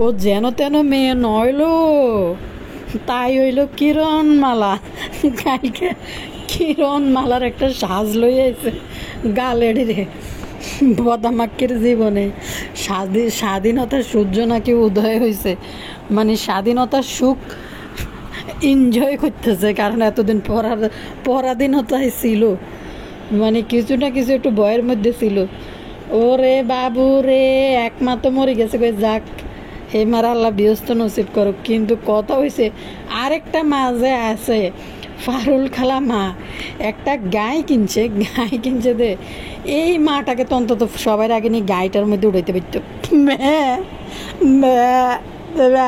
ও যেন তেন মেয়ে নইলো, তাই হইল কিরণমালা। কালকে কিরণমালার একটা সাজ লই আইছে গালের রে। বদামাক্কির জীবনে স্বাধীনতার সূর্য নাকি উদয় হয়েছে, মানে স্বাধীনতার সুখ এনজয় করতেছে, কারণ এতদিন পরাধীনতায় ছিল, মানে কিছু না কিছু একটু ভয়ের মধ্যে ছিল। ওরে বাবু রে, একমাত্র মরে গেছে কই যাক, হে মারা আল্লাহ ব্যস্ত নসিব করুক। কিন্তু কথা হয়েছে আরেকটা মা যে আছে, ফারুল খালা মা, একটা গাই কিনছে দে, এই মাটাকে তো অন্তত সবার আগে নিয়ে গাইটার মধ্যে উড়াইতে পারতো।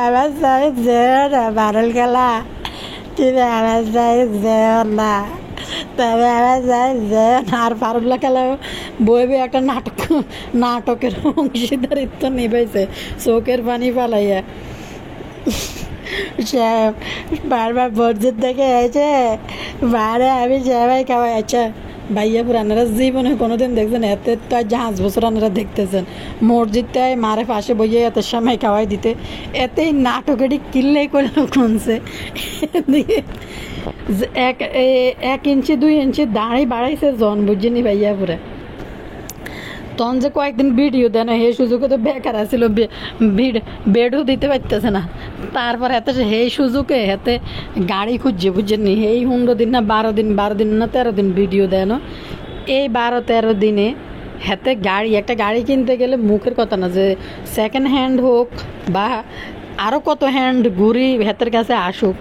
আবার যে ফারুল খেলা, তুমি আবার যে না, তবে আবার যে আর ফারুল্লা খেলা বইবে একটা নাটকের অংশীদারিত্ব নিবেছে, চোখের পানি পালাইয়া। সে বারবার মসজিদ থেকে এসে বারে আমি সবাই খাওয়াই। আচ্ছা ভাইয়া পুরানারা জীবনে কোনোদিন দেখছেন এতে? তো আজ 5 বছর আনারা দেখতেছেন মসজিদটায় মারে পাশে বইয়ে এত সময় খাওয়াই দিতে, এতেই নাটকেরই কিনলেই করে শুনছে। এক ইঞ্চি 2 ইঞ্চি দাঁড়ি বাড়াইছে জন, বুঝিনি ভাইয়া পুরা। তখন যে কয়েকদিন ভিডিও দেন, হে সুযোগে তো বেকার আসছিল, বেডও দিতে পারতেছে না। তারপর হাতে সেই সুযোগে হাতে গাড়ি খুঁজছে, বুঝছেন, এই 15 দিন না 12 দিন না 13 দিন ভিডিও দেন। এই 12-13 দিনে হাতে একটা গাড়ি কিনতে গেলে মুখের কথা না যে সেকেন্ড হ্যান্ড হোক বা আরও কত হ্যান্ড ঘুরি হাতের কাছে আসুক,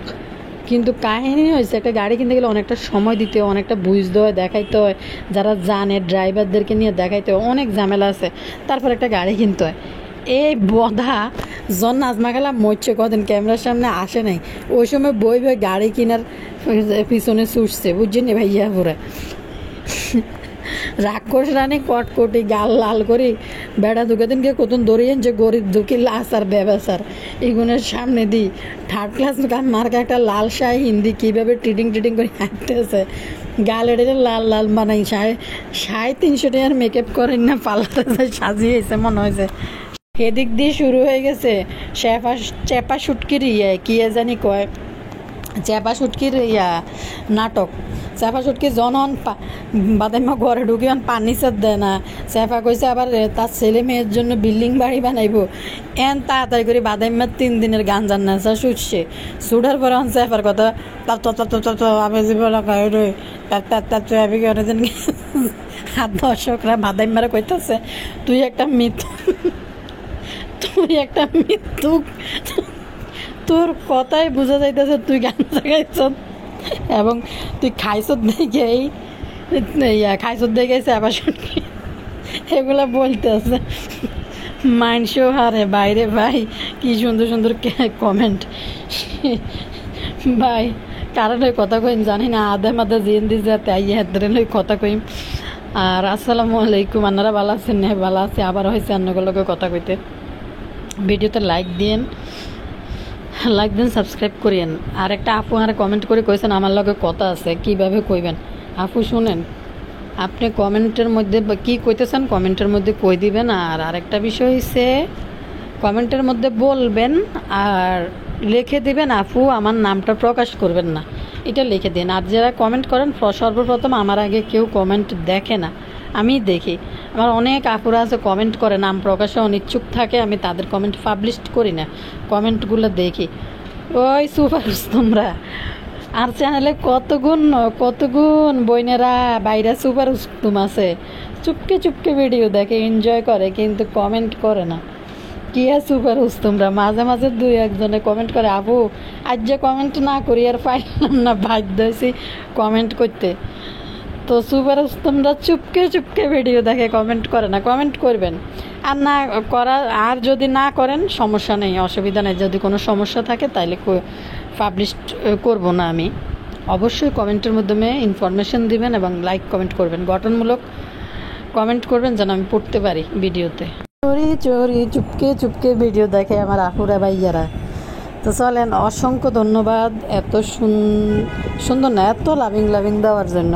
কিন্তু কাহিনী হয়েছে একটা গাড়ি কিনতে গেলে অনেকটা সময় দিতে হয়, অনেকটা বুঝতে হয়, দেখাইতে হয়, যারা জানে ড্রাইভারদেরকে নিয়ে দেখাইতে হয়, অনেক ঝামেলা আছে, তারপর একটা গাড়ি কিনতে হয়। এই বধা জন নাজমা খেলা মরছে, কদিন ক্যামেরার সামনে আসে নাই, ওই সময় বই গাড়ি কেনার পিছনে ছুটছে, বুঝছেন ভাইয়া পুরা। রাক্ষস রানী কটকটি গাল লাল করি বেড়া দুকে দিনকে কতন দৌড়িয়েন যে গরিব দুঃখী লাস আর ব্যবসার এগুনের সামনে দিই থার্ড ক্লাস মার্কা একটা লাল শাহী হিন্দি কীভাবে টিডিং করে হাঁটতেছে, গাল এড়ে লাল লাল বানাই 350 টাকার মেকআপ করেন না, পার্লারে সাজিয়েছে মনে হয়েছে। এদিক দিয়ে শুরু হয়ে গেছে চেপা শুটকির কি জানি কয়, চেপা শুটকির নাটক। চেপা শুটকি জনন বাদাইমা ঘরে ঢুকি পানি সার দেয় না, চেপা কইছে আবার তার ছেলে মেয়ের জন্য বিল্ডিং বাড়ি বানাইব, এন তাড়াতাড়ি করে বাদাইমার 3 দিনের গান জান্নাসা ছুটছে, ছুটার পরে চেপার কথা আমি জীবন আর দর্শকরা বাদাইমারা কইতেছে তুই একটা মৃত্যু, তোর কথাই বোঝা যাইতেছে তুই গান গাইছ এবং তুই খাইছত দেখেছে আবার শুনবি এগুলা বলতেছে। মাইন্ডশো হারে বাইরে ভাই, কি সুন্দর সুন্দর কমেন্ট ভাই, কারণ ওই কথা কইম জানি না, আধে মাধে জিন দি যাতে হাতের লই কথা কইম। আর আসসালামু আলাইকুম, আপনারা ভালো আছেন? না ভালো আছে, আবার হয়েছে অন্যগুলোকে কথা কইতে। ভিডিওতে লাইক দিন, সাবস্ক্রাইব করিয়েন। আর একটা আপু আর কমেন্ট করে কইছেন আমার লগে কথা আছে, কিভাবে কইবেন আপু শুনেন, আপনি কমেন্টের মধ্যে কি কইতেছেন কমেন্টের মধ্যে কই দিবেন। আর আরেকটা বিষয় হচ্ছে কমেন্টের মধ্যে বলবেন আর লিখে দিবেন আপু আমার নামটা প্রকাশ করবেন না, এটা লিখে দিন। আর যারা কমেন্ট করেন সর্বপ্রথম আমার আগে কেউ কমেন্ট দেখে না, আমি দেখি। আমার অনেক আপুরা আছে কমেন্ট করে নাম প্রকাশে অনিচ্ছুক থাকে, আমি তাদের কমেন্ট পাবলিশ করি না, কমেন্টগুলো দেখি। ওই সুপার তোমরা আর চ্যানেলে কতগুণ বইনেরা বাইরে সুপার উস্তুম আছে, চুপকে ভিডিও দেখে এনজয় করে, কিন্তু কমেন্ট করে না। কি সুপার তোমরা মাঝে মাঝে 2-1 জনে কমেন্ট করে, আপু আজ যে কমেন্ট না করি আর পাইলাম না, বাধ্য হয়েছি কমেন্ট করতে। তো সুপার তোমরা চুপকে ভিডিও দেখে কমেন্ট করে না, কমেন্ট করবেন। আর না করা, আর যদি না করেন সমস্যা নেই, অসুবিধা নেই, যদি কোনো সমস্যা থাকে তাইলে পাবলিশ করব না আমি। অবশ্যই কমেন্টের মাধ্যমে ইনফরমেশন দিবেন এবং লাইক কমেন্ট করবেন, গঠনমূলক কমেন্ট করবেন যেন আমি পড়তে পারি ভিডিওতে। চোরি চুপকে ভিডিও দেখে আমার আপুরা ভাইয়ারা। তো চলেন, অসংখ্য ধন্যবাদ এত সুন্দর না, এত লাভিং দেওয়ার জন্য।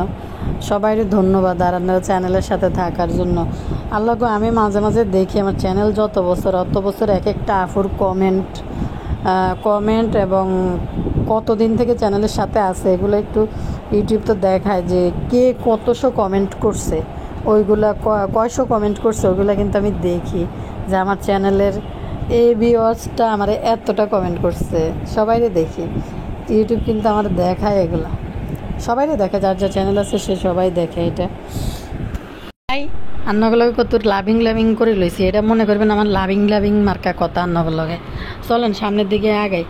সবাইকে ধন্যবাদ আর আপনারা চ্যানেলের সাথে থাকার জন্য। আল্লাহ গো, আমি মাঝে মাঝে দেখি আমার চ্যানেল যত বছর অত বছর এক একটা আফুর কমেন্ট এবং কতদিন থেকে চ্যানেলের সাথে আছে এগুলো একটু ইউটিউব তো দেখায় যে কে কতশো কমেন্ট করছে, ওইগুলা কয়শো কমেন্ট করছে ওইগুলো কিন্তু আমি দেখি যে আমার চ্যানেলের এই ভিউয়ার্সটা আমার এতটা কমেন্ট করছে। সবাইরে দেখি ইউটিউব কিন্তু আমার দেখায় এগুলা, সবাইরে দেখে, যার যা চ্যানেল আছে সে সবাই দেখে। এটা তাই আন্নগুলোকে কত লাভিং করে লইছি, এটা মনে করবেন আমার লাভিং মার্কা কথা। আন্নগুলোকে চলেন সামনের দিকে আগাই।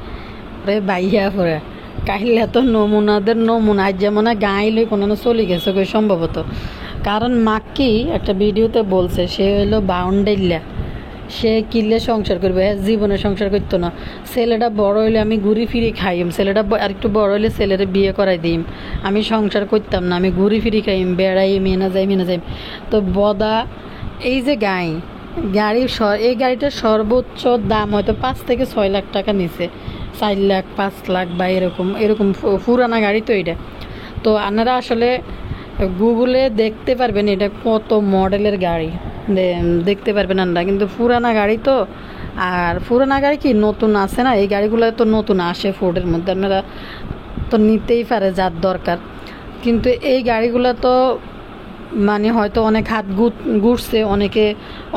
রে বাইয়া পরে কাহিলে তো নমুনা আজ যেমন গাঁই লই কোনো চলে গেছে কই সম্ভবত। কারণ মাক্কি একটা ভিডিওতে বলছে সে হলো বাউন্ডাইল্লা, সে কিনলে সংসার করবে, জীবনে সংসার করতো না। ছেলেটা বড় হইলে আমি ঘুরি ফিরি খাইম, ছেলেটা আর একটু বড় হইলে ছেলেরে বিয়ে করাই দিম, আমি সংসার করতাম না, আমি ঘুরি ফিরি খাইম, বেড়াই মেনা যাই। তো বদা এই যে এই গাড়িটার সর্বোচ্চ দাম হয়তো 5 থেকে 6 লাখ টাকা নিছে, 4 লাখ 5 লাখ বা এরকম পুরানা গাড়ি তো এটা। তো আপনারা আসলে গুগলে দেখতে পারবেন এটা কত মডেলের গাড়ি, দেখতে পারবেন আমরা। কিন্তু পুরানা গাড়ি তো, আর পুরানা গাড়ি কি নতুন আছে না, এই গাড়িগুলো তো নতুন আসে ফোর্ডের মধ্যে, আপনারা তো নিতেই পারে যার দরকার। কিন্তু এই গাড়িগুলো তো মানে হয়তো অনেক হাত ঘুরছে,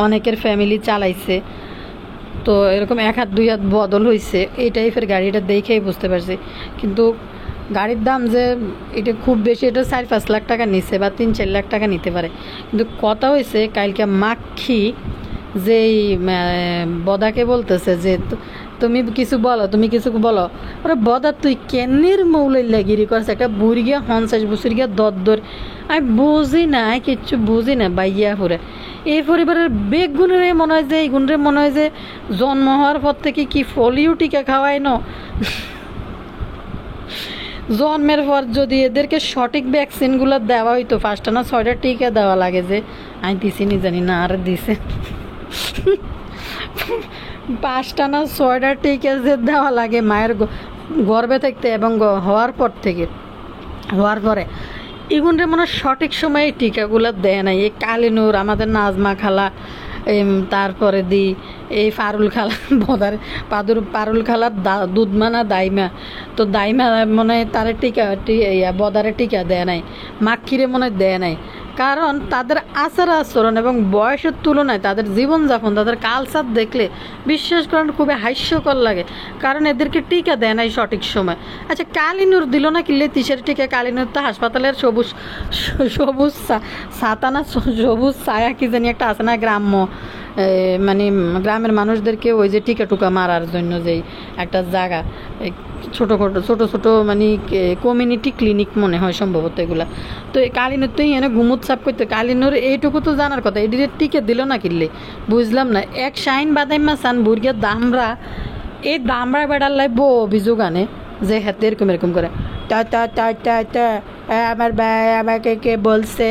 অনেকের ফ্যামিলি চালাইছে, তো এরকম 1 হাত 2 হাত বদল হয়েছে, এই টাইপের গাড়িটা দেখেই বুঝতে পারছি। কিন্তু গাড়ির দাম যে এটা খুব বেশি, এটা 4-5 লাখ টাকা নিচ্ছে বা 3-4 লাখ টাকা নিতে পারে। কিন্তু কথা হয়েছে কালকে মাক্ষী যেই বদাকে বলতেছে যে তুমি কিছু বলো, ওরা বদা তুই কেনের মৌলাইল্লা গিরি করছে, একটা বুড়ি গিয়া 50 বছর গিয়া দর আমি বুঝি না, কিচ্ছু বুঝি না বাইয়া ফুরে। এই পরিবারের বেগ গুণরে মনে হয় যে এই গুণরে মনে হয় যে জন্ম হওয়ার পর থেকে কি ফলিও টিকা খাওয়ায় না। জন্মের পর যদি এদেরকে সঠিক ভ্যাকসিনগুলো দেওয়া হইতো, 5টা না 6টা টিকা দেওয়া লাগে, যে আমি দিছি নি জানি না, আর দিছে 5টা না 6টা টিকা যে দেওয়া লাগে মায়ের গর্ভে থাকতে এবং হওয়ার পরে এগুনরে মনে সঠিক সময়ে টিকাগুলো দেয় নাই। এই কালিনুর, আমাদের নাজমা খালা, তারপরে এই পারুল খালা পারুল খালার দুধমা না দাইমা, তো দাইমা মনে হয় তার বদারে টিকা দেয় নাই, মাক্ষিরে মনে হয় দেয় নাই। কারণ তাদের আচার আচরণ এবং বয়সের তুলনায় তাদের জীবনযাপন, তাদের কালচার দেখলে বিশ্বাস করেন খুবই হাস্যকর লাগে। কারণ এদেরকে টিকা দেয় নাই সঠিক সময়। আচ্ছা, কালিনুর দিল না কিনলে 30-এর টিকা? কালিনুর তো হাসপাতালের সবুজ ছাতা না সবুজ ছায়া কি জানি একটা আছে না, গ্রাম্য মানে গ্রামের মানুষদেরকে ওই যে টিকা টুকা মারার জন্য যেই একটা জায়গা, ছোট মানে কমিউনিটি ক্লিনিক মনে হয় সম্ভবত এগুলা। তো কালিনুর তো এনে ঘুমুত সাপ করতে, কালিনুর এইটুকু তো জানার কথা, এটির টিকে দিল না কিনলে বুঝলাম না। এক শাইন বাদাইমা সান বুর্গিয়া দামরা, এই দামরা বেড়ার লাই বউ অভিযোগ আনে যে হাতে এরকম করে আমার ভাই আমাকে কে বলছে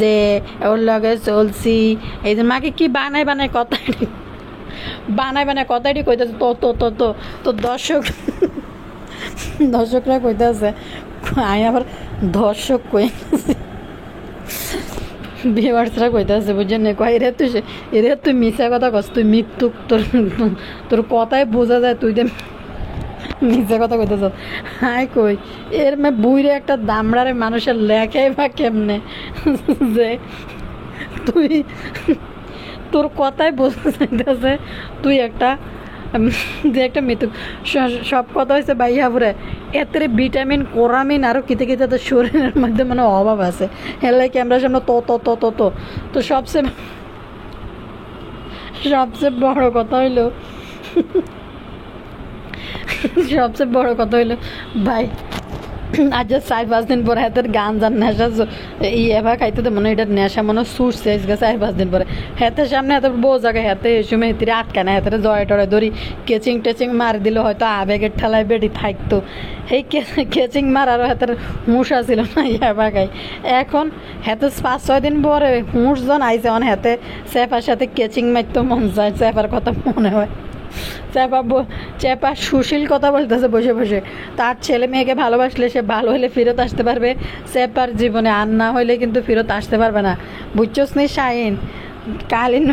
যে ওর লগে চলছি, এই যে মাকে কি বানায় কথাটি কইতেছে। তো দর্শকরা কইতেছে, আমি আবার দর্শক কই ভিউয়ার্সরা কইতেছে বুঝছেন না, কয় এরে তুই মিশা কথা কস, তুই মৃত্যুক, তোর কথাই বোঝা যায় তুই যে মিশা কথা কইতেছ। হাই কই এর বুইরে একটা দামড়ারে মানুষের লেখাই বা কেমনে যে তোর কথাই বোঝা যাইতেছে তুই একটা মৃত্যু। সব কথা হয়েছে বাইয়া পুরে এতে ভিটামিন কোরামিন আরও কিতে তোর শরীরের মধ্যে মানে অভাব আছে, হেলে ক্যামেরার সামনে তো সবচেয়ে বড় কথা হইলো ভাই আজ 4-5 দিন পরে হাতের গান যার নেশা এবার খাইতে তো মনে হয় এটার নেশা মনে ছুটছে 4-5 দিন পরে হাতের সামনে হাতের বউ জায়গায় হাতে এই সময় হেতিরে আটকা না, হাতের জয় টয় ধরি কেচিং মার দিলে হয়তো আবেগের ঠেলায় বেটি থাকতো। এই কেচিং মার আরও হাতের হুঁশ আসছিল না এবার খাই। এখন হাতে 5-6 দিন পরে হুঁশ জন আইছে, হাতে চেপার সাথে কেচিং মারতো মন যায়, চেপার কথা মনে হয়। চেপা সুশীল কথা বলতেছে বসে বসে, তার ছেলে মেয়েকে ভালোবাসলে সে ভালো হলে ফেরত আসতে পারবে, চেপার জীবনে আর না হলে কিন্তু ফেরত আসতে পারবে না। বুঝছস নি শাহিন? কালীন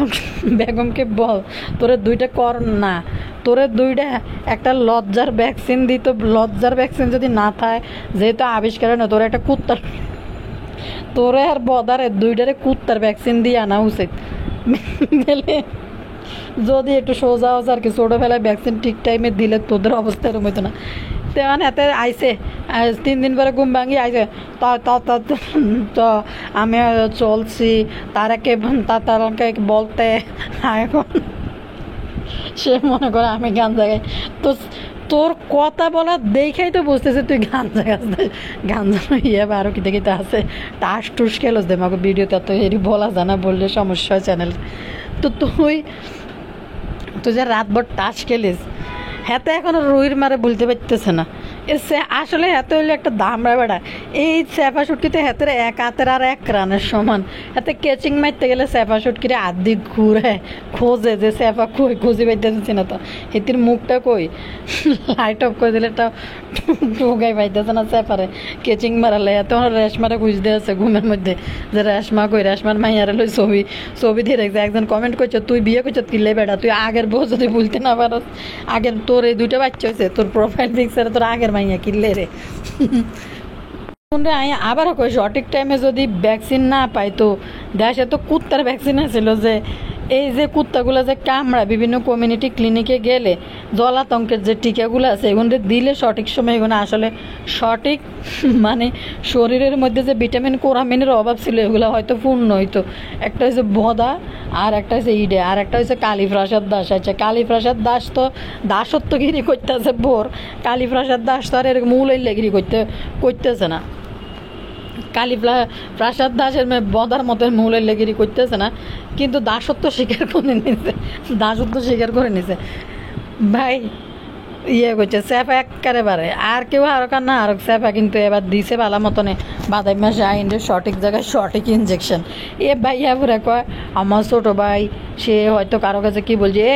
বেগমকে বল তোরে দুইটা কর না, তোরে দুইটা একটা লজ্জার ভ্যাকসিন দিত। লজ্জার ভ্যাকসিন যদি না থাকে, যেহেতু আবিষ্কার না, তোরে একটা কুত্তার, তোরে আর বদারে দুইটারে কুত্তার ভ্যাকসিন দিয়ে আনা উচিত। যদি একটু সোজা হচ্ছে আর কি, ছোটোবেলায় ভ্যাকসিন ঠিক টাইমে দিলে তোদের অবস্থা এরকম হইতো না। তেমন এতে আইসে 3 দিন পরে ঘুম ভাঙি আইসে, তো আমি চলছি তারাকে বলতে। এখন সে মনে করে আমি গান জাগাই। তো তোর কথা বলা দেখেই তো বুঝতেছে তুই গান জাগাস। গান জানো ইয়ে বা আরও কিতে কিতে আছে, টাস টুস খেলোস দে মাকে ভিডিওতে, তো এরই বলা জানা বললে সমস্যা হয় চ্যানেল। তো তুই যে রাতভর টাস খেলিস, হ্যাঁ এখনো রুইর মারে বলতে পারতেছে না। আসলে হাতে হইলে একটা দামড়া বেড়া। এই চেপা সুটকিতে হাতের এক হাতের আর এক রানের সমান। হাতে কেচিং মারতে গেলে চেপা সুটকিরে আদি ঘুরে খোঁজে যে চেপা কই, খুঁজে পাইতেছি না। তো হেতির মুখটা কই, লাইট অফ করে দিলে একটা ঢোকাই পাইতেছে না চেপারে। কেচিং মারালে এত রেশমারে খুঁজতে আছে ঘুমের মধ্যে যে রেশমা কই, রেশমার মাইয়ারে লই ছবি দিয়ে রেখেছে। একজন কমেন্ট করছে তুই বিয়ে করছ কিনলে বেড়া, তুই আগের বউ যদি বলতে না পারস, আগের তোর এই 2টা বাচ্চা হয়েছে, তোর প্রোফাইল পিকচারে তোর আগের মাইয়া কিনলে রে। আবারও কই সঠিক টাইমে যদি ভ্যাকসিন না পাই, তো দেশে তো কুত্তার ভ্যাকসিন আছিল, যে এই যে কুত্তাগুলো যে কামড়া, বিভিন্ন কমিউনিটি ক্লিনিকে গেলে জলাতঙ্কের যে টিকাগুলো আছে এগুলো দিলে সঠিক সময় এগুলো আসলে সঠিক মানে শরীরের মধ্যে যে ভিটামিন কোরামিনের অভাব ছিল এগুলো হয়তো পূর্ণ হইতো। একটা হচ্ছে ভদা, আর একটা হচ্ছে ইডে, আর একটা হচ্ছে কালীপ্রসাদ দাস। আচ্ছা কালীপ্রসাদ দাস তো দাসত্বগিরি করতেছে বোর, কালীপ্রসাদ দাস তো আর এরকম উলাইলাগিরি করতেছে না। প্রাসাদ দাসের বদার মতো মৌলের লেগিরি করতেছে না, কিন্তু দাসত্ব স্বীকার করে নিছে, দাসত্ব স্বীকার করে নিছে ভাই। ইয়ে করছে চেপা একবারে বারে, আর কেউ আরো কার না আরো চেপা কিন্তু এবার দিছে বালা মতনে বাদাই মাসে আইনের সঠিক জায়গায় সঠিক ইনজেকশন। এ ভাইয়া পুরা কয় আমার ছোটো ভাই, সে হয়তো কারো কাছে কি বলছে,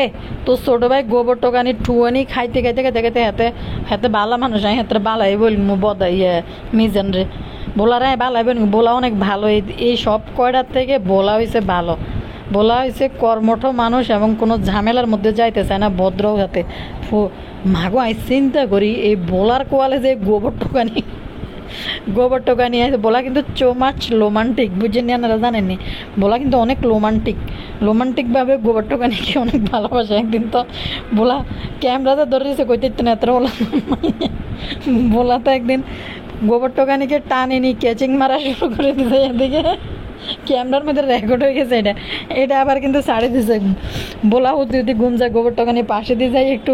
তোর ছোটো ভাই গোবর টোকানি ঠুয়ানি খাইতে খাইতে খাইতে খাইতে হাতে বালা মানুষ আই হাতে বালাই বল বদা ইয়ে মিজান রে বোলারা বালাইবেন। বোলা অনেক ভালো, এই সব কয়টার থেকে বোলা হয়েছে ভালো। বলা হয়েছে কর্মঠ মানুষ এবং কোনো ঝামেলার মধ্যে যাইতে চায় না, ভদ্র হাতে। মাগো আমি চিন্তা করি এই বোলার কোয়ালে যে গোবর টোকানি আছে, বলা কিন্তু চোমাচ রোমান্টিক, বুঝেন আপনারা জানেননি? বলা কিন্তু অনেক রোমান্টিকভাবে গোবর টোকানিকে অনেক ভালোবাসে। একদিন তো বলা ক্যামেরাতে ধরেছে কইতে না এত বলা তো একদিন গোবর টোকানিকে টানে নি ক্যাচিং মারা শুরু করে দিতে, এদিকে ক্যামেরার মধ্যে রেকর্ড হয়ে গেছে। এটা আবার কিন্তু ছাড়ে দিছে। বলা যদি ঘুম যায় গোবর টোকানি পাশে দিয়ে যাই একটু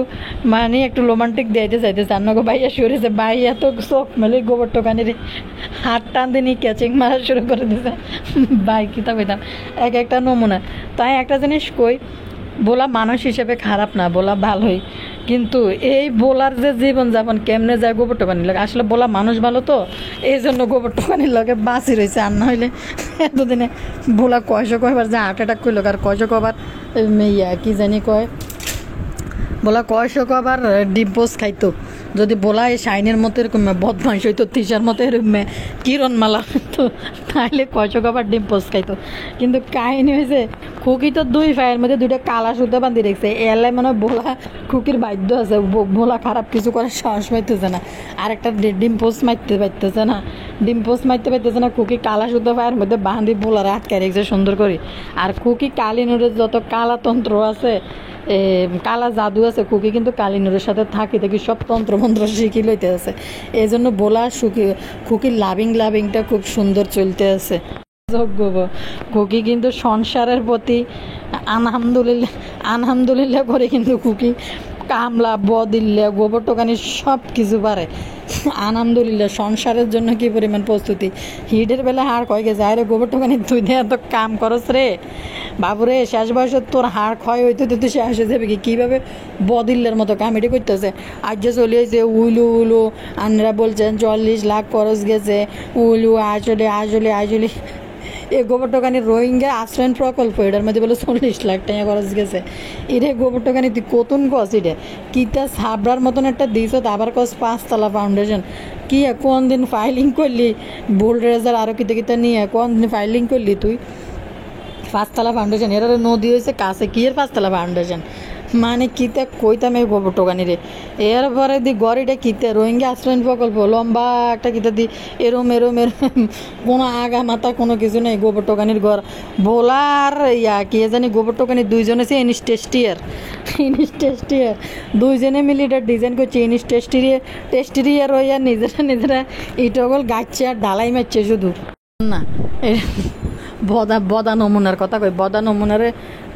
মানে একটু রোমান্টিক দিতে চাইতেছে, আপনাকে ভাইয়া সরেছে, ভাইয়া তো চোখ মেলে গোবর টোকানির হাত টান দিয়ে ক্যাচিং মারা শুরু করে দিছে। ভাই কিতা কইতাম, এক একটা নমুনা। তাই একটা জিনিস কই, বলা মানুষ হিসেবে খারাপ না, বলা ভালোই, কিন্তু এই বোলার যে জীবনযাপন কেমনে যায় গোবর টোকানির লাগে, আসলে বলা মানুষ ভালো তো এই জন্য গোবর টোকানির লগে বাঁচি রয়েছে। আর না হইলে এতদিনে বলা কয়শো কয়বার যে হার্ট অ্যাটাক করলো, আর কয়শো কবার ইয়া কি জানি কয়, বলা কয়শো কবার ডিম্পোজ খাইতো। যদি বলা এই শাইনের মতো এরকম বদমাইশ হইতো, তিসার মতো এরকম কিরণমালা হইতো, তাহলে কয়শো কবার ডিম্পোজ খাইতো। কিন্তু কাহিনী হয়েছে খুকি তো 2 পায়ের মধ্যে 2টা কালা সুতো বান্ধি রেখেছে, এলাই মানে বলা খুকির বাধ্য আছে, বলা খারাপ কিছু করার সাহস পাইতেছে না, আর একটা ডিম্পোজ মারতে পারতেছে না, খুকি কালা সুতো পায়ের মধ্যে বাঁধি বোলারে আটকে রেখেছে সুন্দর করে। আর খুকি কালিনুরের যত কালা তন্ত্র আছে, কালা জাদু আছে, খুকি কিন্তু কালিনুরের সাথে থাকি সব তন্ত্রমন্ত্র শিখি লইতে আছে। এই জন্য বলা খুকির লাভিংটা খুব সুন্দর চলতে আছে। খুকি কিন্তু সংসারের প্রতি আলহামদুলিল্লাহ করে, কিন্তু খুকি কামলা বদিল্লা গোবর টোকানি সব কিছু পারে আলহামদুলিল্লাহ। সংসারের জন্য কি পরিমাণ প্রস্তুতি, হিটের বেলা হাড় কয়ে গেছে, আরে গোবর টোকানি তুই দিয়ে এত কাম করস রে বাবুরে, শেষ বয়সে তোর হাড় ক্ষয় হইতে তুই শেষ হয়ে যাবে কিভাবে বদিল্লার মতো কামিটি করতেছে। আজ যে চলিয়েছে উলু আনরা বলছেন 40 লাখ খরচ গেছে, উলু আসলে এই গোবর টোকানি রোহিঙ্গা আশ্রয়ণ প্রকল্প এটার মধ্যে বলে 40 লাখ টাকা খরচ গেছে। এটা গোবর টোকানি তুই কতন কস এটা কিতা সাবরার মতন একটা দিস আবার কস 5 তলা ফাউন্ডেশন কি কোন দিন ফাইলিং করলি বোল্ড রেজার আরও কিতা কিতা নিয়ে কোন দিন ফাইলিং করলি তুই 5 তলা ফাউন্ডেশন এর নদী হয়েছে কাছে কি এর 5 তলা ফাউন্ডেশন মানে কিতা কইতাম এই গোবর টোকানি রে। এরপরে দি গড়িটা কিতে রোহিঙ্গা আশ্রয়ণ প্রকল্প লম্বা একটা কিতা দি এরম এরম এরম কোনো আগা মাথা কোনো কিছু নেই গোবর টোকানির ঘর বোলার কি জানি গোবর টোকানি দুইজনে সে ইনিস টেস্টিয়ার দুইজনে মিলে এটা ডিজাইন করছে ইনিস টেস্টিরিয়ার হইয়া নিজেরা ইটগল গাচ্ছে আর ঢালাই মারছে শুধু না। বদা নমুনার কথা কই বদা নমুনারে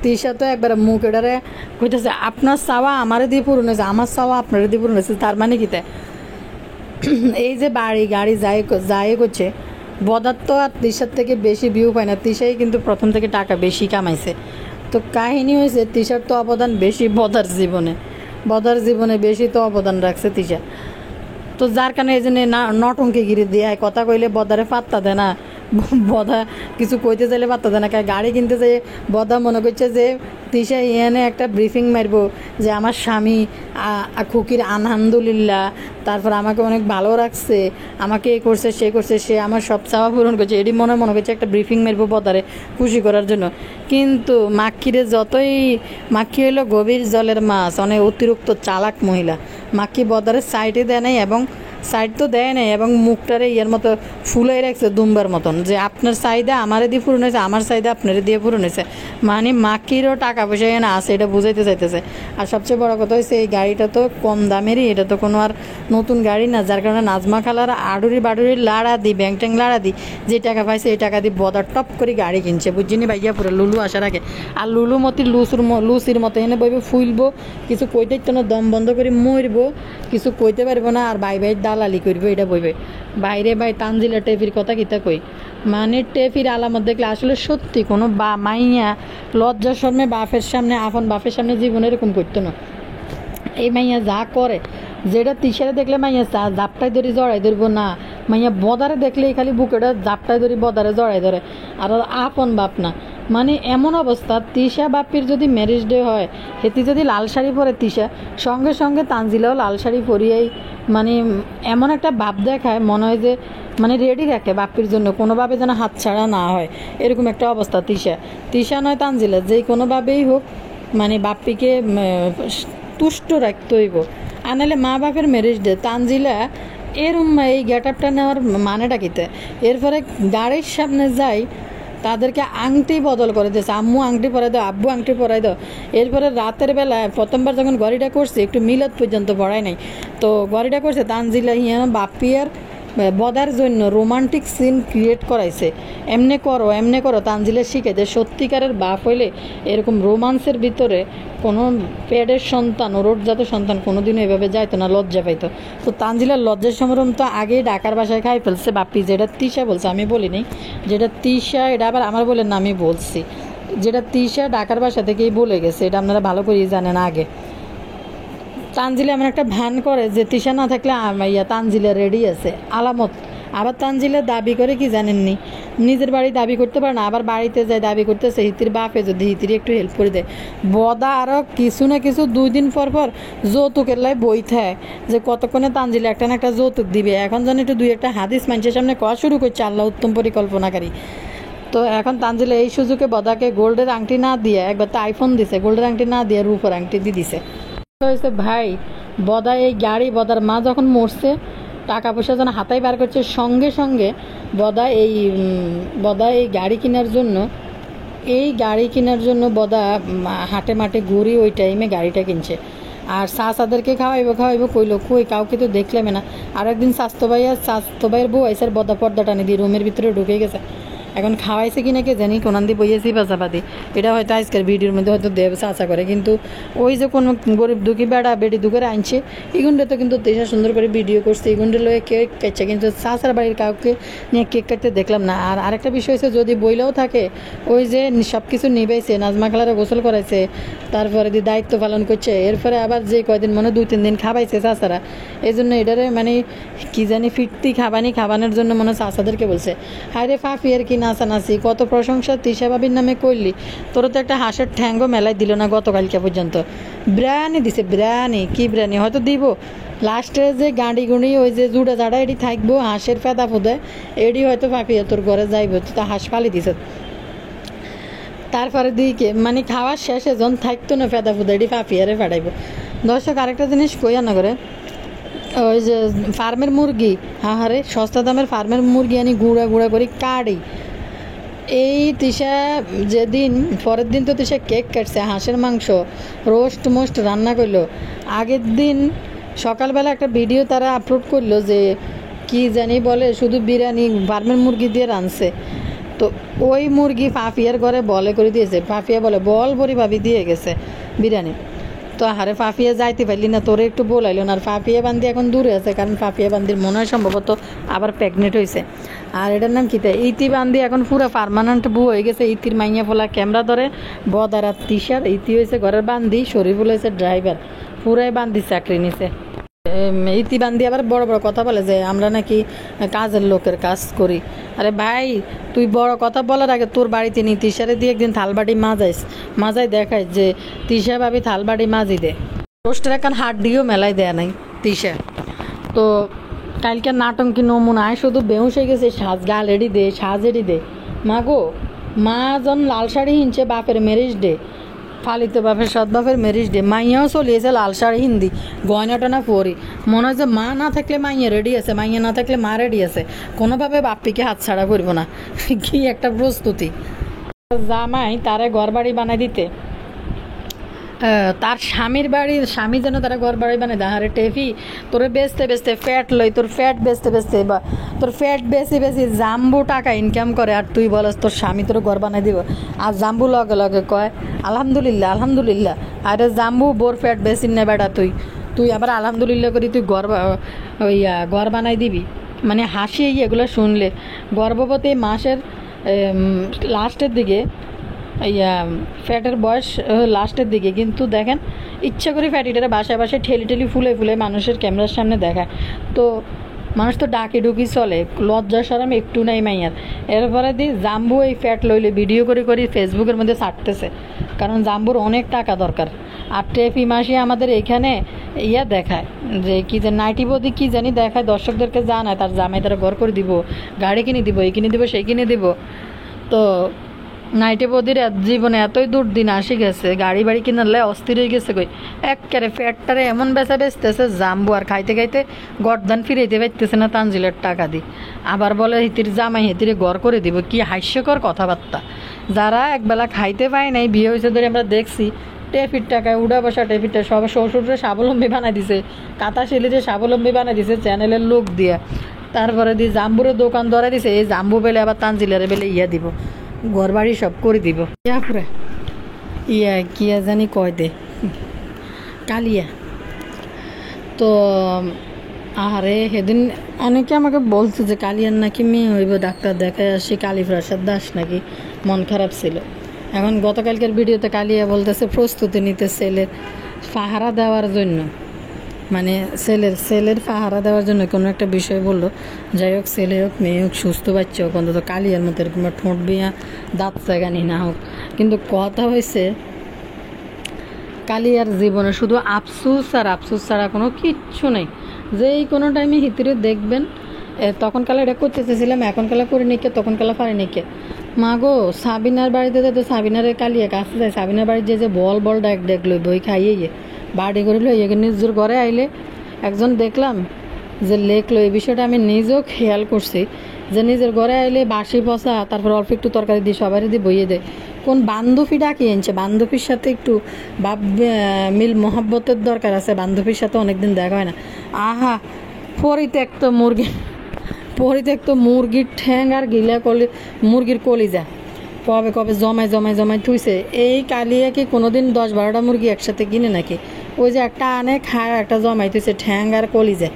তিশা তো একবার মুখ এটারে কইতেছে আপনার চাওয়া আমারে দিয়ে পূরণ হয়েছে আমার চাওয়া আপনারে দিয়ে পূরণ হয়েছে তার মানে কিতে এই যে বাড়ি গাড়ি যায় করছে বদার তো আর তিশার থেকে বেশি ভিউ পায় না তিশাই কিন্তু প্রথম থেকে টাকা বেশি কামাইছে। তো কাহিনী হয়েছে তিশার তো অবদান বেশি বদার জীবনে বেশি তো অবদান রাখছে তিশা। তো যার কারণে এই জন্য নটঙ্কিগিরি দিয়ে কথা কইলে বদারে পাত্তা দেয় না বদা কিছু কইতে চাইলে পাত্তা দেয় না গাড়ি কিনতে চাই বদা মনে করছে যে তিশা এনে একটা ব্রিফিং মারবো যে আমার স্বামী খুকির আলহামদুলিল্লাহ তারপর আমাকে অনেক ভালো রাখছে আমাকে এ করছে সে করছে সে আমার সব চাওয়া পূরণ করছে এটি মনে করছে একটা ব্রিফিং মারবো বদারে খুশি করার জন্য। কিন্তু মাক্কিরে যতই মাক্কি হইলো গভীর জলের মাছ অনেক অতিরিক্ত চালাক মহিলা মাক্কি বদারে সাইডে দেয় নাই এবং সাইড তো দেয় নাই এবং মুখটারে ইয়ের মতো ফুলাই রাখছে দুম্বার মতন যে আপনার চাহিদা আমারে দিয়ে পূরণ হয়েছে আমার চাহিদা আপনারে দিয়ে পূরণ হয়েছে মানে মাকিরও টাকা পয়সা এনে আছে এটা বুঝাইতে চাইতেছে। আর সবচেয়ে বড় কথা হচ্ছে এই গাড়িটা তো কম দামেরই এটা তো কোনো আর নতুন গাড়ি না যার কারণে নাজমা খালার বাড়ুরি লাড়া দিই ব্যাং ট্যাং লাড়া দিই যে টাকা পাইছে এই টাকা দিয়ে বদার টপ করে গাড়ি কিনছে বুঝিনি ভাইয়া পুরো লুলু আসার আগে আর লুলু মতি লুসির মতো এনে বইবে ফুলবো কিছু কইতে না দম বন্ধ করে মরবো কিছু কইতে পারবো না আর বাই দালালি করবো এটা বইবে বাইরে ভাই তানজিলা টেফির কথা কিতা কই মানে টেফির আলামত দেখলে আসলে সত্যি কোনো মাইয়া লজ্জার সামনে বাপের সামনে আপন বাপের সামনে জীবনে এরকম করতো না। এই মাইয়া যা করে যেটা তিসারে দেখলে মাইয়া জাপটাই ধরি জড়াই ধরবো না মাইয়া বদারে দেখলেই খালি বুকেটা জাপটাই ধরি বদারে জড়াই ধরে আর আপন বাপ না মানে এমন অবস্থা তিশা বাপির যদি ম্যারেজ ডে হয় হেতি যদি লাল শাড়ি পরে তিশা সঙ্গে সঙ্গে তানজিলাও লাল শাড়ি পরিয়েই মানে এমন একটা ভাব দেখায় মনে হয় যে মানে রেডি রাখে বাপির জন্য কোনোভাবে যেন হাতছাড়া না হয় এরকম একটা অবস্থা তিশা নয় তানজিলা যেই কোনোভাবেই হোক মানে বাপ্পিকে তুষ্ট রাখতে হইব আনালে মা বাপের ম্যারেজ ডে তানজিলা এরম এই গেট আপটা নেওয়ার মানেটা কিতে এরপরে গাড়ির সামনে যাই তাদেরকে আংটি বদল করে দিয়েছে আম্মু আংটি পরাই দাও আব্বু আংটি পরাই দাও এরপরে রাতের বেলায় প্রথমবার যখন গড়িটা করছে একটু মিলাদ পর্যন্ত পড়াই নাই তো গড়িটা করছে তানজিলা বাপ্পিয়ার বদার জন্য রোমান্টিক সিন ক্রিয়েট করাইছে এমনে করো তানজিলা শিখে যে সত্যিকারের বাপ হইলে এরকম রোমান্সের ভিতরে কোনো পেটের সন্তান ওরজাত সন্তান কোনোদিনও এভাবে যাইতো না লজ্জা পাইতো। তো তানজিলার লজ্জার সমরম তো আগেই ডাকার বাসায় খাই ফেলছে বাপ্পি যেটা তিশা বলছে আমি বলিনি যেটা তিশা এটা আবার আমার বলেন না আমি বলছি যেটা তিশা ডাকার বাসা থেকেই বলে গেছে এটা আপনারা ভালো করেই জানেন আগে। তানজিলা এমন একটা ভ্যান করে যে তিশা না থাকলে তানজিলা রেডি আছে আলামত। আবার তানজিলা দাবি করে কি জানেননি নিজের বাড়ি দাবি করতে পারে না আবার বাড়িতে যায় দাবি করতেছে হিতির বাপে যদি হিতির একটু হেল্প করে দেয় বদা আরও কিছু না কিছু 2 দিন পর যৌতুকের লাই বই থাকে যে কতক্ষণে তানজিলা একটা না একটা যৌতুক দিবে এখন যেন একটু 2-1টা হাদিস মানুষের সামনে কওয়া শুরু করছে আল্লাহ উত্তম পরিকল্পনাকারী। তো এখন তানজিলা এই সুযোগে বদাকে গোল্ডের আংটি না দিয়ে একবার তো আইফোন দিছে গোল্ডের আংটি না দিয়ে রূপের আংটি দিয়ে দিছে হয়েছে ভাই বদা এই গাড়ি বদার মা যখন মরছে টাকা পয়সা যেন হাতায় বার করছে সঙ্গে সঙ্গে বদা এই গাড়ি কেনার জন্য বদা হাটে মাঠে ঘুরি ওই টাইমে গাড়িটা কিনছে আর চাচাদেরকে খাওয়াইবো কইলো কই কাউকে তো দেখলাম না। আর একদিন স্বাস্থ্য ভাইয়ের বউ আইসার বদা পর্দা টানি দিয়ে রুমের ভিতরে ঢুকে গেছে এখন খাওয়াইছে কিনা কে জানি কোনান দিয়ে বইয়েছি বাজাবাদি এটা হয়তো আজকের ভিডিওর মধ্যে হয়তো দেব চাচা করে কিন্তু ওই যে কোনো গরিব দুঃখী বেটি দুঃখের আনছে এগুনটা তো কিন্তু দেশা সুন্দর করে ভিডিও করছে এগুনটা লয়ে কেক কাটছে কিন্তু চাচার বাড়ির কাউকে নিয়ে কেক কাটতে দেখলাম না। আর আরেকটা বিষয় হচ্ছে যদি বইলেও থাকে ওই যে সব কিছু নিবাইছে নাজমা খালারে গোসল করাইছে তারপরে দিয়ে দায়িত্ব পালন করছে এরপরে আবার যে কয়দিন মনে 2-3 দিন খাবাইছে চাচারা এই জন্য এটারে মানে কি জানি ফিরতি খাবানোর জন্য মনে চাচাদেরকে বলছে হায় রে ফাফি আর কি নাচানাচি, কত প্রশংসা তিশা ভাবির নামে করলি, তোর তো একটা হাঁসের ঠ্যাঙ্গও মেলায় দিল না গতকালকে পর্যন্ত। বিরিয়ানি দিছে, বিরিয়ানি কি বিরিয়ানি হয়তো দিব, লাস্টে যে গাঁড়ি গুঁড়ি ওই যে জুড়ে জাড়া এটি থাকবো হাঁসের ফেদা ফুদে, এটি হয়তো ফাঁপিয়ে তোর ঘরে যাইব, তুই তো হাঁস ফালি দিছ। তারপরে দিকে মানে খাওয়ার শেষে যখন থাকতো না ফেদা ফুদা এটি ফাঁপিয়ারে ফাটাইব। দর্শক আরেকটা জিনিস কইয়া না করে, ওই যে ফার্মের মুরগি, হাহারে সস্তা দামের ফার্মের মুরগি আনি গুঁড়া গুঁড়া করে কাটি। এই তিশা যেদিন পরের দিন তো তিশা কেক কাটছে, হাঁসের মাংস রোস্ট মোস্ট রান্না করলো। আগের দিন সকালবেলা একটা ভিডিও তারা আপলোড করলো যে কি জানি বলে শুধু বিরিয়ানি ফার্মের মুরগি দিয়ে রাঁধছে। তো ওই মুরগি ফাফিয়ার ঘরে বলে করে দিয়েছে, ফাফিয়া বলে বল ভরি ভাবি দিয়ে গেছে বিরিয়ানি। তো হারে ফাফিয়া যাইতে পারলি না, তোরে একটু বলাইলো না। আর ফাফিয়া বান্দি এখন দূরে আছে, কারণ ফাফিয়া বান্দির মনে হয় সম্ভবত আবার প্রেগনেন্ট হয়েছে। আর এটার নাম কিতা, ইতি বান্দি এখন পুরো পার্মানেন্ট বউ হয়ে গেছে। ইতির মাইয়া ফোলা ক্যামেরা ধরে, বদারাত তিশার, ইতি হয়েছে ঘরের বান্দি, শরীফুল হয়েছে ড্রাইভার, পুরাই বান্দি চাকরি নিছে। ইতি বান্দি আবার বড় বড় কথা বলে যে আমরা নাকি কাজের লোকের কাজ করি। আরে ভাই, তুই বড় কথা বলার আগে তোর বাড়িতে নি তিশারে দিয়ে একদিন থালবাটি মাজাই দেখায় যে তিশা ভাবি থালবাটি মাজি দে। রোস্টের এখন হাট দিয়েও মেলায় দেয়া নাই তিশা। তো কালকে নাটঙ্কি নমুনায় শুধু বেহুশ হয়ে গেছে, সাজ গাল এডি দে, সাজ এডি দে। মা গো, মা জন লাল শাড়ি হিনছে বাপের ম্যারেজ ডে, ফালিত বাপের সৎ বাপের ম্যারেজ ডে, মাইয়াও চলিয়েছে লাল শাড়ি হিন্দি গয়না টনা পরি। মনে হয় যে মা না থাকলে মাইয়া রেডি আছে, মাইয়া না থাকলে মা রেডি আছে, কোনোভাবে বাপ্পিকে হাত ছাড়া করব না। কি একটা প্রস্তুতি। জামাই তারে ঘর বাড়ি বানাই দিতে, তার স্বামীর বাড়ির স্বামী যেন তারা ঘর বাড়ি বানায় দেয়। আরে টেফি, তোরে বেচতে বেচতে ফ্যাট লই, তোর ফ্যাট বেচতে বেচতে বা তোর ফ্যাট বেশি বেশি জাম্বু টাকা ইনকাম করে, আর তুই বলস তোর স্বামী তোর ঘর বানাই দিব। আর জাম্বু লগে লগে কয় আলহামদুলিল্লাহ আলহামদুলিল্লাহ। আরে জাম্বু বোর ফ্যাট বেশি নে বেটা, তুই আবার আলহামদুলিল্লাহ করি তুই ঘর বানাই দিবি। মানে হাসি এগুলো শুনলে। গর্ভবতী মাসের লাস্টের দিকে ফ্যাটের বয়স লাস্টের দিকে, কিন্তু দেখেন ইচ্ছা করে ফ্যাটিটারে বাসায় বাসায় ঠেলি ফুলে ফুলে মানুষের ক্যামেরার সামনে দেখায়। তো মানুষ তো ডাকি ডুকি চলে, লজ্জা শরম একটু নাই মাইয়ার। এরপরে জাম্বু এই ফ্যাট লইলে ভিডিও করে ফেসবুকের মধ্যে ছাড়তেছে, কারণ জাম্বুর অনেক টাকা দরকার। আর টেফি মাসি আমাদের এখানে দেখায় যে কি যে নাইটি বদি কি জানি দেখায়, দর্শকদেরকে জানায় তার জামাই তারা ঘর করে দিব, গাড়ি কিনে দিব, এই কিনে দিব, সেই কিনে দিব। তো নাইটে বদির জীবনে এতই দুর্দিন আসি গেছে, গাড়ি বাড়ি কিনারলে অস্থির হয়ে গেছে কই। একেবারে ফ্যাটটারে এমন বেচতেছে জাম্বু, আর খাইতে খাইতে গরদান ফিরাইতে পারতেছে না তানজিলের টাকা দি। আবার বলে হিতির জামাই হিতিরে ঘর করে দিব। কি হাস্যকর কথাবার্তা। যারা একবেলা খাইতে পায় নাই, বিয়ে হয়েছে ধরে আমরা দেখছি, টেফির টাকায় উড়া বসা টেফিরটা সব শ্বশুরে স্বাবলম্বী বানাই দিছে, কাতা শিলিরে স্বাবলম্বী বানাই দিছে চ্যানেলের লোক দিয়া। তারপরে দিয়ে জাম্বুরের দোকান ধরে দিছে, এই জাম্বু বেলে আবার তানজিলের বেলে দিব, ঘর বাড়ি সব করে দিব। পুরা কিয়া জানি কয় দে কালিয়া। তো আরে সেদিন অনেকে আমাকে বলছে যে কালিয়ার নাকি মেয়ে হইব, ডাক্তার দেখায় আসি, কালীপ্রসাদ দাস নাকি মন খারাপ ছিল। এখন গতকালকের ভিডিওতে কালিয়া বলতেছে প্রস্তুতি নিতে ছেলের পাহারা দেওয়ার জন্য, মানে ছেলের পাহারা দেওয়ার জন্য কোনো একটা বিষয় বললো। যাই হোক, ছেলে হোক মেয়ে হোক সুস্থ বাচ্চা হোক, অন্তত কালিয়ার মতো এরকম ঠোঁট বিয়া দাঁত চাগানি না হোক। কিন্তু কথা হয়েছে কালিয়ার জীবনে শুধু আফসুস আর আফসুস ছাড়া কোনো কিচ্ছু নেই। যেই কোনো টাইমে হিতিরে দেখবেন তখন কালে এটা করতে চেয়েছিলাম, এখন কালে করে নিকে, তখন কালে পারে নিকে। মা গো, সাবিনার বাড়িতে তো সাবিনারে কালিয়া কাছে যায়, সাবিনার বাড়ির যে বল ডাক লই বই খাইয়ে বাড়ি করে লই নিজের ঘরে আইলে একজন দেখলাম যে লেখলো। এই বিষয়টা আমি নিজেও খেয়াল করছি যে নিজের ঘরে আইলে বাসি পচা, তারপর অল্প একটু তরকারি দিয়ে সবারই দিয়ে বইয়ে দেয়। কোন বান্ধবী ডাকি আনছে, বান্ধবীর সাথে একটু মিল মহাব্বতের দরকার আছে। বান্ধবীর সাথে অনেকদিন দেখা হয় না। আহা, পরিত্যক্ত মুরগির ঠ্যাং আর গিলা মুরগির কলিজা কবে জমায় থুইছে। এই কালিয়া কি কোনোদিন 10-12টা মুরগি একসাথে কিনে নাকি? ওই যে একটা আনে খায়, একটা জমাই থুইছে ঠ্যাং আর কলিজা।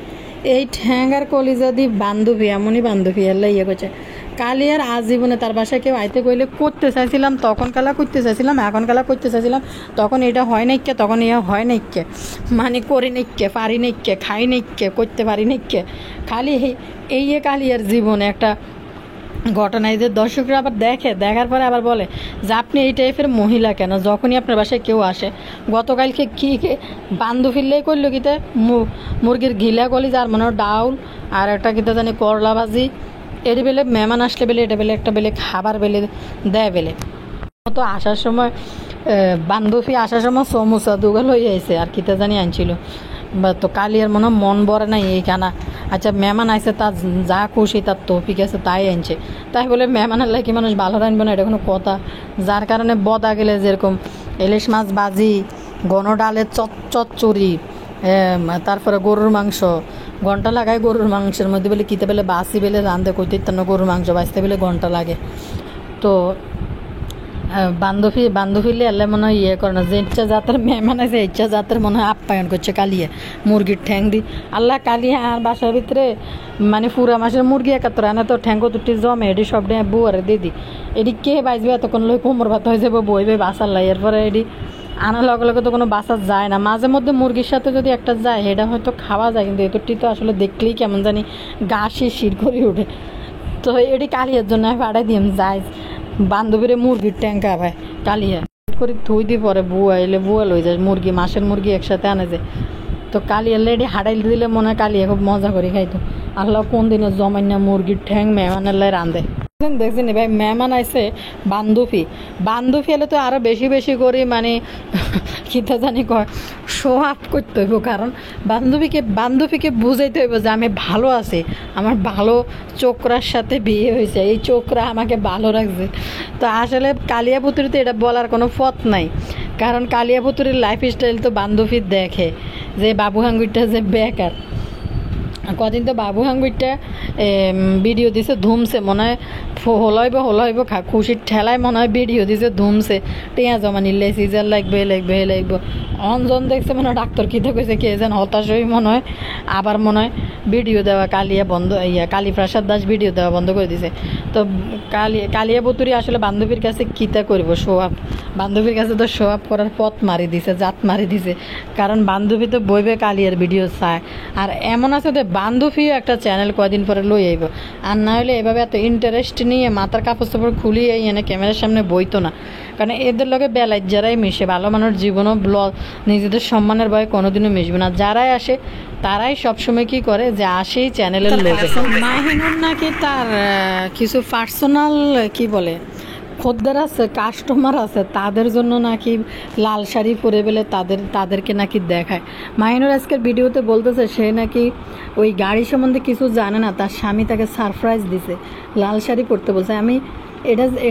এই ঠ্যাং আর কলিজা দি বান্ধবী, এমনই বান্ধবী এল্লা করছে। কালিয়ার আজীবনে তার বাসায় কেউ আইতে কইলে করতে চাইছিলাম, তখন কালা করতে চাইছিলাম, এখন কালা করতে চাইছিলাম, তখন এটা হয় নাইকে, তখন ইয়া হয় নাইকে, মানে করি নাইকে, পারি নাইকে, খাই নাইকে, করতে পারি নাইকে। খালি এই কালিয়ার জীবনে একটা ঘটনা এই যে দর্শকরা আবার দেখার পরে আবার বলে যে আপনি এই টাইপের মহিলা কেন, যখনই আপনার বাসায় কেউ আসে। গতকালকে কি বান্ধু ফিরলেই করলো কিতে মুরগির ঘিলা কলি, যার মনে হয় ডাউল আর একটা কিতে জানি করলা ভাজি, এটি বেলে মেহমান আসলে বেলে এটা বেলে একটা বেলে খাবার বেলে দেয় বেলে। তো আসার সময় বান্ধবী আসার সময় সমোসা দুগাল হয়ে আইছে আর কিতে জানি আনছিল। তো কালিয়ার মনে হয় মন ভরে নাই এইখানা। আচ্ছা মেহমান আইসে, তার যা খুশি তার তৌফিক আছে তাই আনছে, তাই বলে মেহমানের লাগে মানুষ ভালো রানবে না, এটা কোনো কথা। যার কারণে বদা গেলে যেরকম ইলিশ মাছ ভাজি, ঘন ডালের চচ্চড়ি, তারপরে গরুর মাংস ঘন্টা লাগায়। গরুর মাংসের মধ্যে বেলে কিতে বেলে বাসি বেলে রান্ধে কইতে ইত্যান্ন গরুর মাংস বাঁচতে বেলে ঘন্টা লাগে। তো বান্ধবীলে এলে মনে হয় ইয়ে করে না, যে ইচ্ছা জাতের মেহমান আছে ইচ্ছা জাতের মনে হয় আপ্যায়ন করছে কালিয়ে মুরগির ঠ্যাং দি। আল্লাহ কালিয়ে আর বাসার ভিতরে মানে পুরা মাসের মুরগি একাত্তর আনা, তো ঠ্যাঙ্গ দুটি জমে এটি সব বুয়ারে দিদি এটি কে বাঁচবে, এতক্ষণ লই কোমর ভাত হয়ে যাবো বইবে বাসার লাই। এরপরে এটি আনার লগে লগে তো কোনো বাসা যায় না, মাঝে মধ্যে মুরগির সাথে যদি একটা যায় এটা হয়তো খাওয়া যায়, কিন্তু এতটি তো আসলে দেখলেই কেমন জানি গা শির করে ওঠে। তো এটি কালিয়ার জন্য আমি পাঠাই দিম যাই বান্ধবীরে মুরগির ট্যাঙ্কা ভাই কালিয়া করে থুই দিয়ে পরে বুয়া এলে বুয়া লই যায় মুরগি, মাসের মুরগি একসাথে আনে যায়। তো কালিয়া লেডি হাঁটাই দিলে মনে হয় কালিয়া খুব মজা করে খাইতো। আল্লাহ কোন দিনে জমাইনা মুরগির ঠ্যাং মেহমানের লাই রাঁধে। দেখছেন ভাই মেহমান আইসে বান্ধবী এলে তো আরো বেশি বেশি করে মানে কিতা জানি কয় শো আপ করতে হইব, কারণ বান্ধবীকে বুঝাইতে হইব যে আমি ভালো আছি, আমার ভালো চোখরার সাথে বিয়ে হয়েছে, এই চোখরা আমাকে ভালো রাখছে। তো আসলে কালিয়াপুতুরিতে এটা বলার কোনো পথ নাই, কারণ কালিয়াপুতুরির লাইফ স্টাইল তো বান্ধবী দেখে যে বাবু হাঙ্গুরটা যে বেকার। কদিন তো বাবু হাঙ্গুরটা ভিডিও দিছে ধুমছে, মনে হয় হলাইব খুশির ঠেলায় মনে হয় ভিডিও দিছে ধুমছে, টিয়া জমা নিলে সিজার লাগবে অনজন দেখছে মনে হয় ডাক্তার কী কইছে কে যেন হতাশ হয়ে মনে হয় আবার মনে হয় ভিডিও দেওয়া কালীপ্রসাদ দাস ভিডিও দেওয়া বন্ধ করে দিছে। তো কালিয়াপুতুরি আসলে বান্ধবীর কাছে কিতা করব শো আপ, বান্ধবীর কাছে তো শো আপ করার পথ মারি দিছে, জাত মারি দিছে, কারণ বান্ধবী তো বইবে কালিয়ার ভিডিও চায়। আর এমন আছে যে বান্ধবীও একটা চ্যানেল কয়দিন পরে লই আইব, আর না হলে এভাবে এত ইন্টারেস্ট নিয়ে মাথার কাপড় চাপড় খুলিয়ে এনে ক্যামেরার সামনে বইতো না, কারণ এদের লগে বেলায় যারাই মিশে ভালো মানুষ জীবনও নিজেদের সম্মানের ভয়ে কোনোদিনও মিশবে না। যারাই আসে তারাই সবসময় কি করে যে আসেই চ্যানেলের লোকে। মাহিনুর নাকি তার কিছু পার্সোনাল কি বলে খদ্দের আছে, কাস্টমার আছে, তাদের জন্য নাকি লাল শাড়ি পরে বেলে তাদেরকে নাকি দেখায়। মাহিনুর আজকের ভিডিওতে বলতেছে সে নাকি ওই গাড়ি সম্বন্ধে কিছু জানে না, তার স্বামী তাকে সারপ্রাইজ দিছে, লাল শাড়ি পরতে বলছে। আমি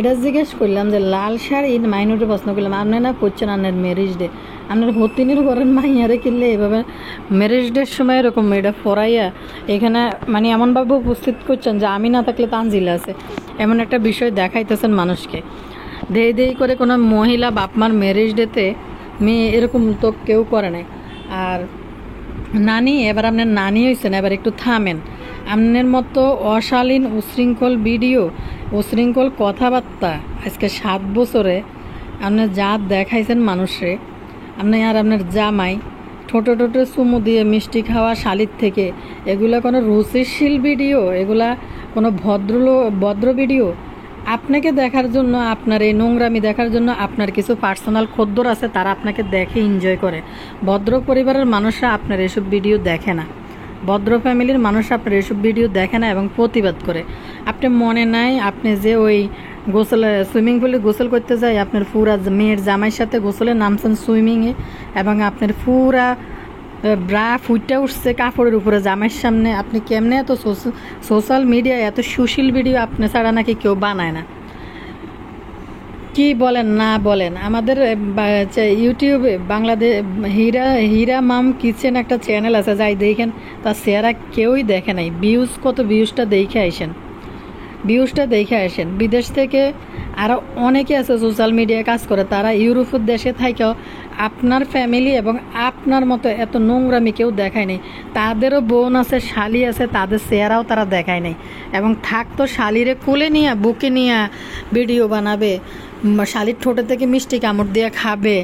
এটা জিজ্ঞেস করলাম যে লাল শাড়ি, মাহিনুরে প্রশ্ন করলাম আপনি না করছেন আপনার ম্যারেজ ডে, আপনার হতিনের ঘরের মাইয়ারে কিনলে এভাবে ম্যারেজ ডের সময় এরকম এটা পরাইয়া এখানে মানে এমনভাবে উপস্থিত করছেন যে আমি না থাকলে তানজিল আছে, এমন একটা বিষয় দেখাইতেছেন মানুষকে। দেই করে কোনো মহিলা বাপমার ম্যারেজ ডেতে মেয়ে এরকম তো কেউ করে নাই। আর নানি, এবার আপনার নানি হয়েছেন, এবার একটু থামেন। আপনার মতো অশালীন উশৃঙ্খল ভিডিও, উশৃঙ্খল কথাবার্তা আজকে 7 বছরে আপনার যা দেখাইছেন মানুষে, আপনি আর আপনার জামাই ঠোঁটে চুমু দিয়ে মিষ্টি খাওয়া শালির থেকে, এগুলা কোনো রুচিশীল ভিডিও, এগুলা কোনো ভদ্র ভিডিও? আপনাকে দেখার জন্য, আপনার এই নোংরামি দেখার জন্য আপনার কিছু পার্সোনাল খদ্দর আছে, তারা আপনাকে দেখে এনজয় করে। ভদ্র পরিবারের মানুষরা আপনার এসব ভিডিও দেখে না, ভদ্র ফ্যামিলির মানুষ আপনার এসব ভিডিও দেখে না এবং প্রতিবাদ করে। আপনি মনে নাই আপনি যে ওই সুইমিং পুলে গোসল করতে যাই আপনার পুরা মেয়ের জামাইয়ের সাথে গোসলে নামছেন সুইমিংয়ে, এবং আপনার পুরা ব্রা ফুটটা উঠছে কাপড়ের উপরে জামাইয়ের সামনে। আপনি কেমনে এত সোশ্যাল মিডিয়া এত সুশীল ভিডিও আপনি ছাড়া নাকি কেউ বানায় না? কি বলেন না বলেন, আমাদের ইউটিউবে বাংলাদেশ হীরা মাম কিচেন একটা চ্যানেল আছে, যাই দেখেন, তার চেহারা কেউই দেখে নাই। ভিউজটা দেখে আসেন। বিদেশ থেকে আরও অনেকে আছে সোশ্যাল মিডিয়ায় কাজ করে, তারা ইউরোপের দেশে থাকেও আপনার ফ্যামিলি এবং আপনার মতো এত নোংরামি কেউ দেখায় নাই। তাদেরও বোন আছে, শালি আছে, তাদের চেহারাও তারা দেখায় নাই। এবং থাকতো শালিরে কোলে নিয়ে বুকে নিয়ে ভিডিও বানাবে, শালির ঠোঁটে থেকে মিষ্টি কামড় দিয়ে খাবে,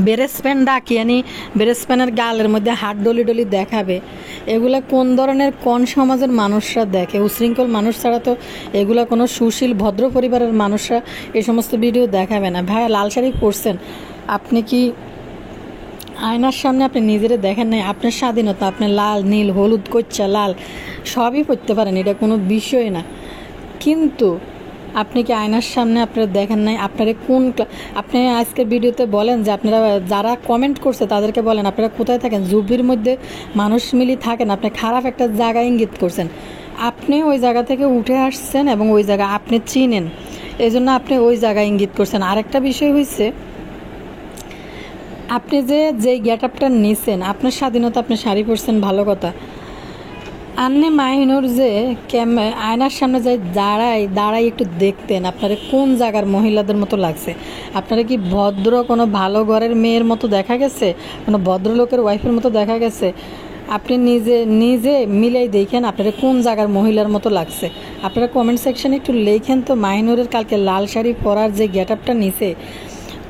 বেরেস্প্যান ডাকি আনি বেরেস্প্যানের গালের মধ্যে হাত ডলি দেখাবে, এগুলা কোন ধরনের কোন সমাজের মানুষরা দেখে? উশৃঙ্খল মানুষ ছাড়া তো এগুলা কোনো সুশীল ভদ্র পরিবারের মানুষরা এই সমস্ত ভিডিও দেখাবে না। ভাইয়া লাল শাড়ি পরছেন, আপনি কি আয়নার সামনে আপনি নিজেরে দেখেন নাই? আপনার স্বাধীনতা, আপনি লাল নীল হলুদ কচ্চা লাল সবই পরতে পারেন, এটা কোনো বিষয় না। কিন্তু আপনি কি আয়নার সামনে আপনারা দেখেন নাই? আপনারা আপনি আজকের ভিডিওতে বলেন যে আপনারা যারা কমেন্ট করছে তাদেরকে বলেন আপনারা কোথায় থাকেন? জুবির মধ্যে মানুষ মিলি থাকেন, আপনি খারাপ একটা জায়গা ইঙ্গিত করছেন। আপনি ওই জায়গা থেকে উঠে আসছেন এবং ওই জায়গা আপনি চিনেন, এই জন্য আপনি ওই জায়গায় ইঙ্গিত করছেন। আরেকটা বিষয় হয়েছে, আপনি যে গেট আপটা নিছেন, আপনার স্বাধীনতা, আপনি শাড়ি পরছেন, ভালো কথা। আন্নে মাহিনুর যে আয়নার সামনে যাই দাঁড়াই একটু দেখতেন আপনারা কোন জায়গার মহিলাদের মতো লাগছে? আপনারা কি ভদ্র কোনো ভালো ঘরের মেয়ের মতো দেখা গেছে? কোনো ভদ্রলোকের ওয়াইফের মতো দেখা গেছে? আপনি নিজে মিলেই দেখেন আপনারা কোন জায়গার মহিলার মতো লাগছে। আপনারা কমেন্ট সেকশনে একটু লেখেন তো মাহিনুরের কালকে লাল শাড়ি পরার যে গেট আপটা নিছে,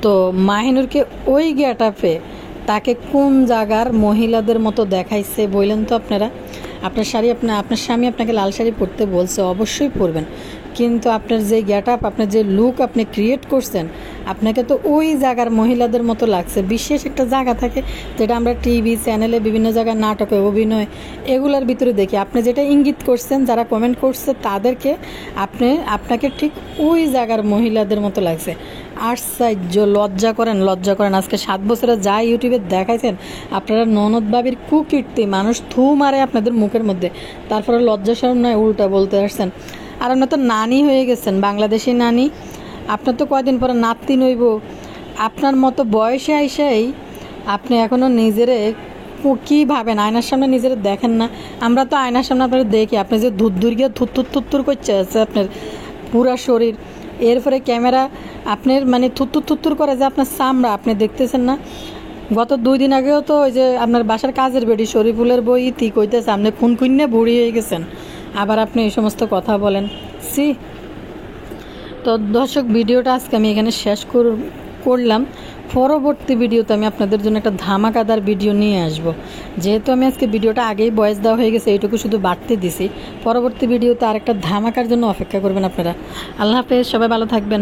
তো মাহিনুরকে ওই গেট আপে তাকে কোন জায়গার মহিলাদের মতো দেখাইছে বললেন তো আপনারা? আপনার স্বামী আপনাকে লাল শাড়ি পরতে বলছে, অবশ্যই পরবেন, কিন্তু আপনার যে গেট আপ, আপনার যে লুক আপনি ক্রিয়েট করছেন, আপনাকে তো ওই জায়গার মহিলাদের মতো লাগছে। বিশেষ একটা জায়গা থাকে যেটা আমরা টিভি চ্যানেলে বিভিন্ন জায়গায় নাটকে অভিনয় এগুলোর ভিতরে দেখি। আপনি যেটা ইঙ্গিত করছেন, যারা কমেন্ট করছে তাদেরকে আপনাকে ঠিক ওই জায়গার মহিলাদের মতো লাগছে। আশ্চর্য! লজ্জা করেন। আজকে 7 বছরে যা ইউটিউবে দেখাইছেন আপনারা ননদ বাবির কুকীর্তি, মানুষ থু মারে আপনাদের মুখের মধ্যে, তারপরে লজ্জা শরম নয় উল্টা বলতে আসছেন। আর আপনার তো নানি হয়ে গেছেন, বাংলাদেশি নানি। আপনার তো কয়দিন পরে নাতি নইব। আপনার মতো বয়সে আইসাই আপনি এখনও নিজেরে কী ভাবেন? আয়নার সামনে নিজেরা দেখেন না? আমরা তো আয়নার সামনে আপনারা দেখি, আপনি যে ধুর গিয়ে থুত্তুর করছে আছে আপনার পুরা শরীর, এরপরে ক্যামেরা আপনার মানে থুত্তুর করে যে আপনার চামড়া আপনি দেখতেছেন না? গত 2 দিন আগেও তো ওই যে আপনার বাসার কাজের বেটি শরীফুলের বই ইতি কইতেছে আপনি খুন বুড়ি হয়ে গেছেন, আবার আপনি এই সমস্ত কথা বলেন। সি! তো দর্শক, ভিডিওটা আজকে আমি এখানে শেষ করলাম। পরবর্তী ভিডিওতে আমি আপনাদের জন্য একটা ধামাকাদার ভিডিও নিয়ে আসব। যেহেতু আমি আজকে ভিডিওটা আগেই ভয়েস দেওয়া হয়ে গেছে, এইটুকু শুধু বাড়তে দিছি। পরবর্তী ভিডিওতে আরেকটা ধামাকার জন্য অপেক্ষা করবেন আপনারা। আল্লাহ হাফেজ, সবাই ভালো থাকবেন।